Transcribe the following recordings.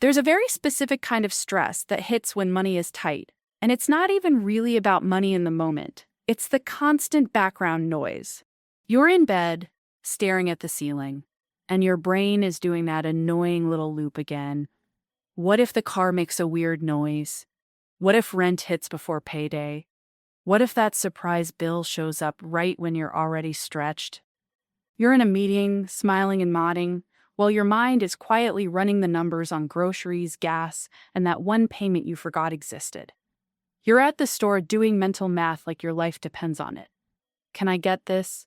There's a very specific kind of stress that hits when money is tight, and it's not even really about money in the moment. It's the constant background noise. You're in bed, staring at the ceiling, and your brain is doing that annoying little loop again. What if the car makes a weird noise? What if rent hits before payday? What if that surprise bill shows up right when you're already stretched? You're in a meeting, smiling and nodding, while your mind is quietly running the numbers on groceries, gas, and that one payment you forgot existed. You're at the store doing mental math like your life depends on it. Can I get this?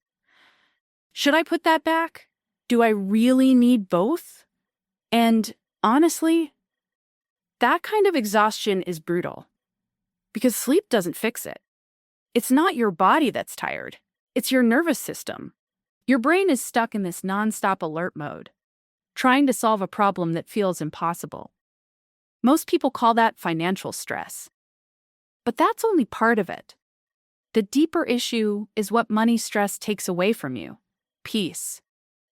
Should I put that back? Do I really need both? And honestly, that kind of exhaustion is brutal. Because sleep doesn't fix it. It's not your body that's tired. It's your nervous system. Your brain is stuck in this nonstop alert mode, trying to solve a problem that feels impossible. Most people call that financial stress. But that's only part of it. The deeper issue is what money stress takes away from you. Peace,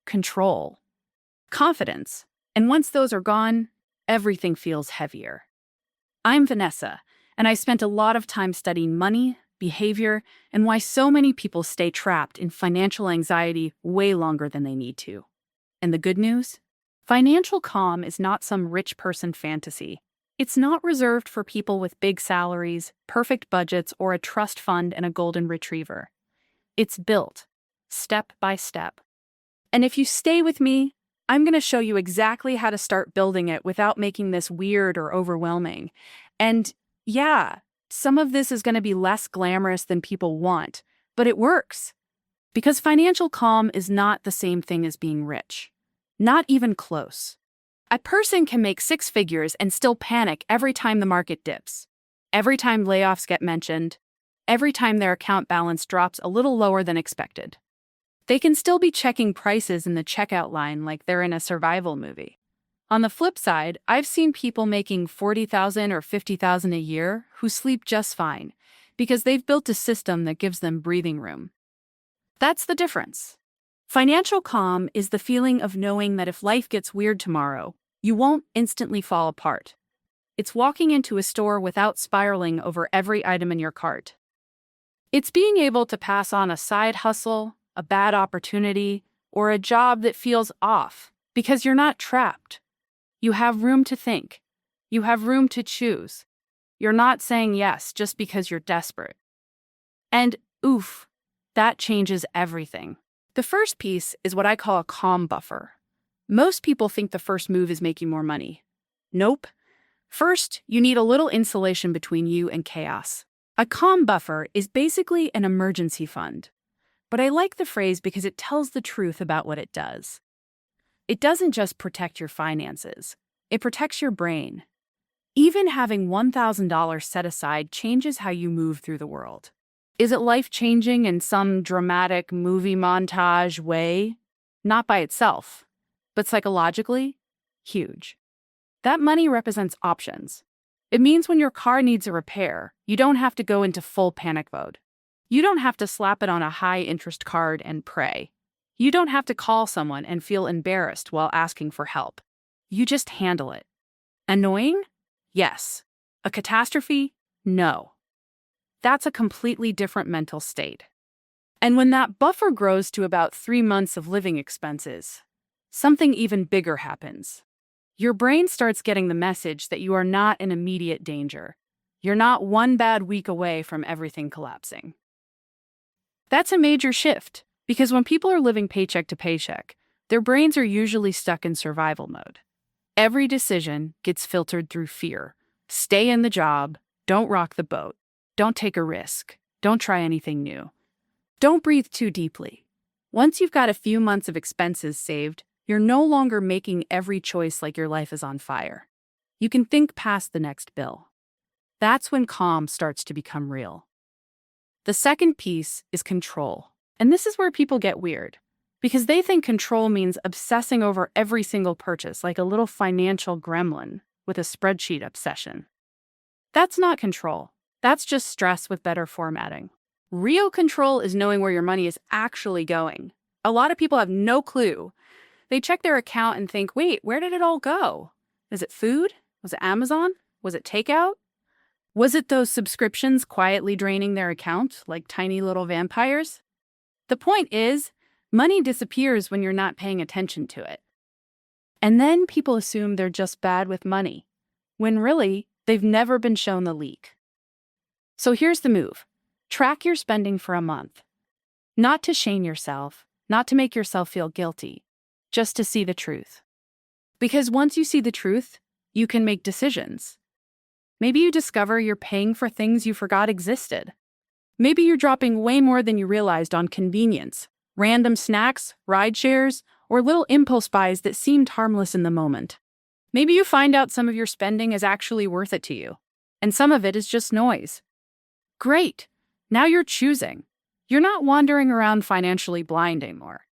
control, confidence. And once those are gone, everything feels heavier. I'm Vanessa, and I spent a lot of time studying money, behavior, and why so many people stay trapped in financial anxiety way longer than they need to. And the good news? Financial calm is not some rich person fantasy. It's not reserved for people with big salaries, perfect budgets, or a trust fund and a golden retriever. It's built, step by step. And if you stay with me, I'm going to show you exactly how to start building it without making this weird or overwhelming. And yeah, some of this is going to be less glamorous than people want, but it works. Because financial calm is not the same thing as being rich. Not even close. A person can make six figures and still panic every time the market dips, every time layoffs get mentioned, every time their account balance drops a little lower than expected. They can still be checking prices in the checkout line like they're in a survival movie. On the flip side, I've seen people making $40,000 or $50,000 a year who sleep just fine because they've built a system that gives them breathing room. That's the difference. Financial calm is the feeling of knowing that if life gets weird tomorrow, you won't instantly fall apart. It's walking into a store without spiraling over every item in your cart. It's being able to pass on a side hustle, a bad opportunity, or a job that feels off because you're not trapped. You have room to think. You have room to choose. You're not saying yes just because you're desperate. And oof, that changes everything. The first piece is what I call a calm buffer. Most people think the first move is making more money. Nope. First, you need a little insulation between you and chaos. A calm buffer is basically an emergency fund. But I like the phrase because it tells the truth about what it does. It doesn't just protect your finances. It protects your brain. Even having $1,000 set aside changes how you move through the world. Is it life-changing in some dramatic movie montage way? Not by itself, but psychologically, huge. That money represents options. It means when your car needs a repair, you don't have to go into full panic mode. You don't have to slap it on a high-interest card and pray. You don't have to call someone and feel embarrassed while asking for help. You just handle it. Annoying? Yes. A catastrophe? No. That's a completely different mental state. And when that buffer grows to about 3 months of living expenses, something even bigger happens. Your brain starts getting the message that you are not in immediate danger. You're not one bad week away from everything collapsing. That's a major shift, because when people are living paycheck to paycheck, their brains are usually stuck in survival mode. Every decision gets filtered through fear. Stay in the job, don't rock the boat, don't take a risk, don't try anything new. Don't breathe too deeply. Once you've got a few months of expenses saved, you're no longer making every choice like your life is on fire. You can think past the next bill. That's when calm starts to become real. The second piece is control. And this is where people get weird, because they think control means obsessing over every single purchase like a little financial gremlin with a spreadsheet obsession. That's not control. That's just stress with better formatting. Real control is knowing where your money is actually going. A lot of people have no clue. They check their account and think, wait, where did it all go? Is it food? Was it Amazon? Was it takeout? Was it those subscriptions quietly draining their account like tiny little vampires? The point is, money disappears when you're not paying attention to it. And then people assume they're just bad with money, when really, they've never been shown the leak. So here's the move. Track your spending for a month. Not to shame yourself, not to make yourself feel guilty, just to see the truth. Because once you see the truth, you can make decisions. Maybe you discover you're paying for things you forgot existed. Maybe you're dropping way more than you realized on convenience, random snacks, ride shares, or little impulse buys that seemed harmless in the moment. Maybe you find out some of your spending is actually worth it to you, and some of it is just noise. Great! Now you're choosing. You're not wandering around financially blind anymore.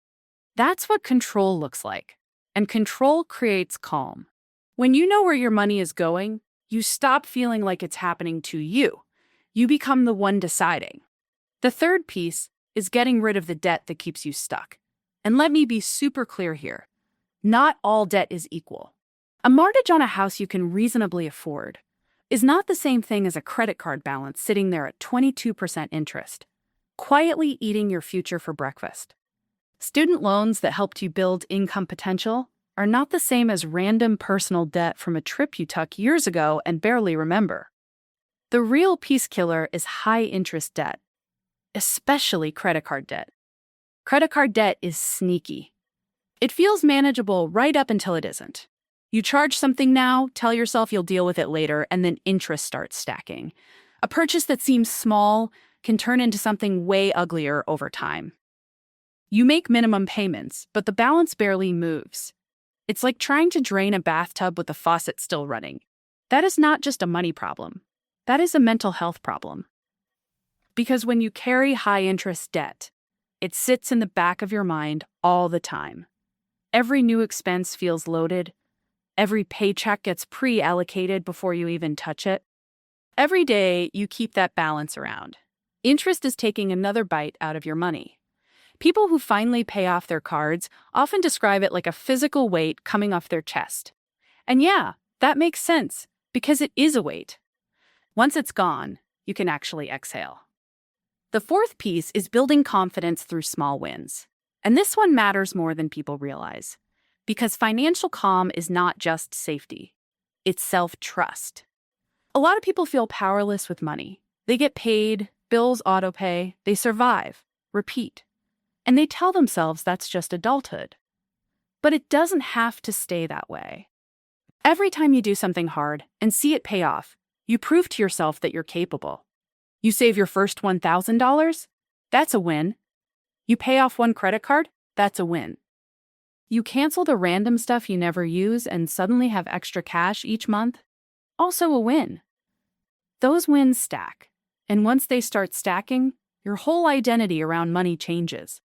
That's what control looks like, and control creates calm. When you know where your money is going, you stop feeling like it's happening to you. You become the one deciding. The third piece is getting rid of the debt that keeps you stuck. And let me be super clear here. Not all debt is equal. A mortgage on a house you can reasonably afford is not the same thing as a credit card balance sitting there at 22% interest, quietly eating your future for breakfast. Student loans that helped you build income potential are not the same as random personal debt from a trip you took years ago and barely remember. The real peace killer is high-interest debt, especially credit card debt. Credit card debt is sneaky. It feels manageable right up until it isn't. You charge something now, tell yourself you'll deal with it later, and then interest starts stacking. A purchase that seems small can turn into something way uglier over time. You make minimum payments, but the balance barely moves. It's like trying to drain a bathtub with the faucet still running. That is not just a money problem. That is a mental health problem. Because when you carry high-interest debt, it sits in the back of your mind all the time. Every new expense feels loaded. Every paycheck gets pre-allocated before you even touch it. Every day, you keep that balance around. Interest is taking another bite out of your money. People who finally pay off their cards often describe it like a physical weight coming off their chest. And yeah, that makes sense, because it is a weight. Once it's gone, you can actually exhale. The fourth piece is building confidence through small wins. And this one matters more than people realize. Because financial calm is not just safety. It's self-trust. A lot of people feel powerless with money. They get paid, bills autopay, they survive, repeat. And they tell themselves that's just adulthood. But it doesn't have to stay that way. Every time you do something hard and see it pay off, you prove to yourself that you're capable. You save your first $1,000? That's a win. You pay off one credit card? That's a win. You cancel the random stuff you never use and suddenly have extra cash each month? Also a win. Those wins stack. And once they start stacking, your whole identity around money changes.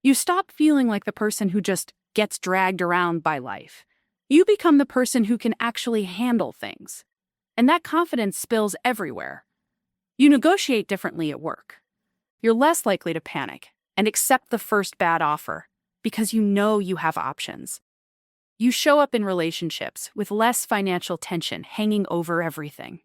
You stop feeling like the person who just gets dragged around by life. You become the person who can actually handle things. And that confidence spills everywhere. You negotiate differently at work. You're less likely to panic and accept the first bad offer because you know you have options. You show up in relationships with less financial tension hanging over everything.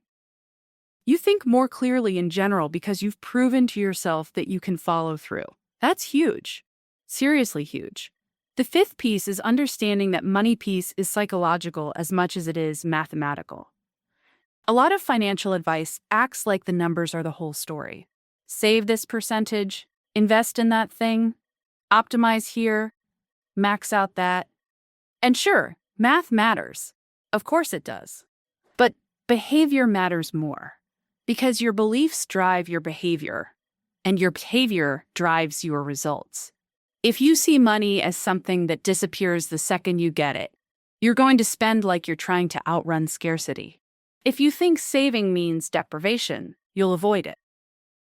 You think more clearly in general because you've proven to yourself that you can follow through. That's huge. Seriously huge. The fifth piece is understanding that money peace is psychological as much as it is mathematical. A lot of financial advice acts like the numbers are the whole story. Save this percentage, invest in that thing, optimize here, max out that. And sure, math matters. Of course it does. But behavior matters more. Because your beliefs drive your behavior, and your behavior drives your results. If you see money as something that disappears the second you get it, you're going to spend like you're trying to outrun scarcity. If you think saving means deprivation, you'll avoid it.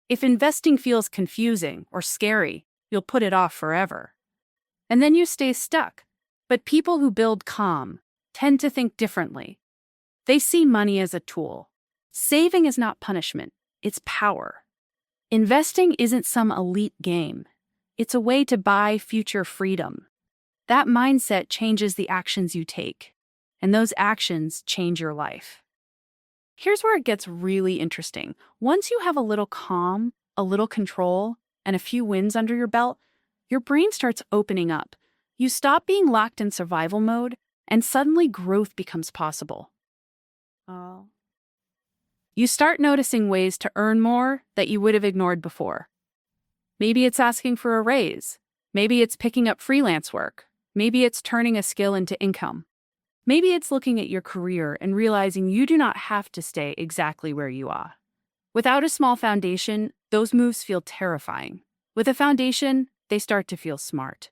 If investing feels confusing or scary, you'll put it off forever. And then you stay stuck. But people who build calm tend to think differently. They see money as a tool. Saving is not punishment, it's power. Investing isn't some elite game. It's a way to buy future freedom. That mindset changes the actions you take. and those actions change your life. Here's where it gets really interesting. Once you have a little calm, a little control, and a few wins under your belt, your brain starts opening up. You stop being locked in survival mode, and suddenly growth becomes possible. You start noticing ways to earn more that you would have ignored before. Maybe it's asking for a raise. Maybe it's picking up freelance work. Maybe it's turning a skill into income. Maybe it's looking at your career and realizing you do not have to stay exactly where you are. Without a small foundation, those moves feel terrifying. With a foundation, they start to feel smart.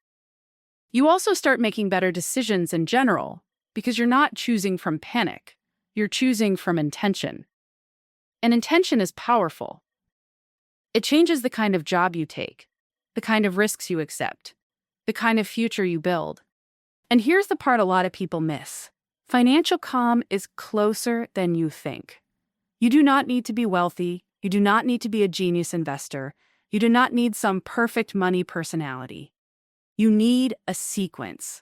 You also start making better decisions in general because you're not choosing from panic. You're choosing from intention. And intention is powerful. It changes the kind of job you take, the kind of risks you accept, the kind of future you build. And here's the part a lot of people miss. Financial calm is closer than you think. You do not need to be wealthy. You do not need to be a genius investor. You do not need some perfect money personality. You need a sequence.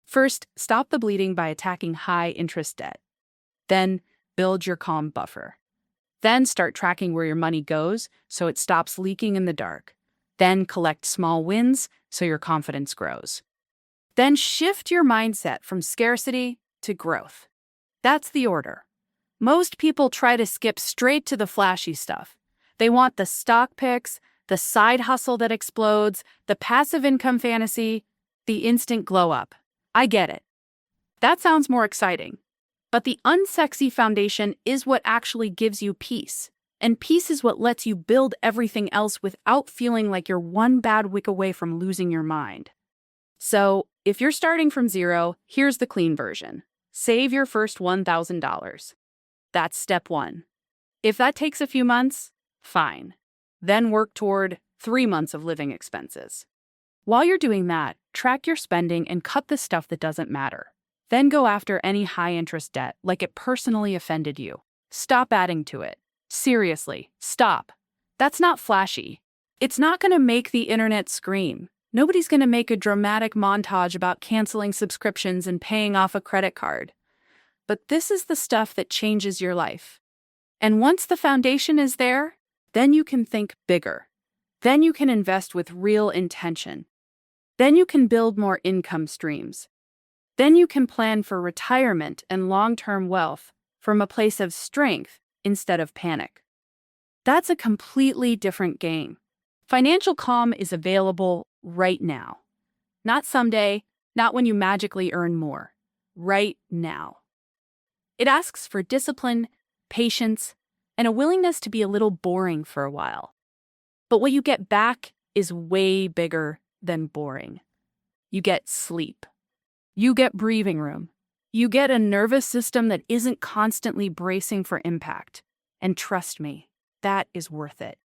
First, stop the bleeding by attacking high-interest debt. Then, build your calm buffer. Then start tracking where your money goes so it stops leaking in the dark. Then collect small wins so your confidence grows. Then shift your mindset from scarcity to growth. That's the order. Most people try to skip straight to the flashy stuff. They want the stock picks, the side hustle that explodes, the passive income fantasy, the instant glow up. I get it. That sounds more exciting. But the unsexy foundation is what actually gives you peace. And peace is what lets you build everything else without feeling like you're one bad wick away from losing your mind. So, if you're starting from zero, here's the clean version. Save your first $1,000. That's step one. If that takes a few months, fine. Then work toward 3 months of living expenses. While you're doing that, track your spending and cut the stuff that doesn't matter. Then go after any high-interest debt like it personally offended you. Stop adding to it. Seriously, stop. That's not flashy. It's not going to make the internet scream. Nobody's going to make a dramatic montage about canceling subscriptions and paying off a credit card. But this is the stuff that changes your life. And once the foundation is there, then you can think bigger. Then you can invest with real intention. Then you can build more income streams. Then you can plan for retirement and long-term wealth from a place of strength instead of panic. That's a completely different game. Financial calm is available right now. Not someday, not when you magically earn more. Right now. It asks for discipline, patience, and a willingness to be a little boring for a while. But what you get back is way bigger than boring. You get sleep. You get breathing room. You get a nervous system that isn't constantly bracing for impact. And trust me, that is worth it.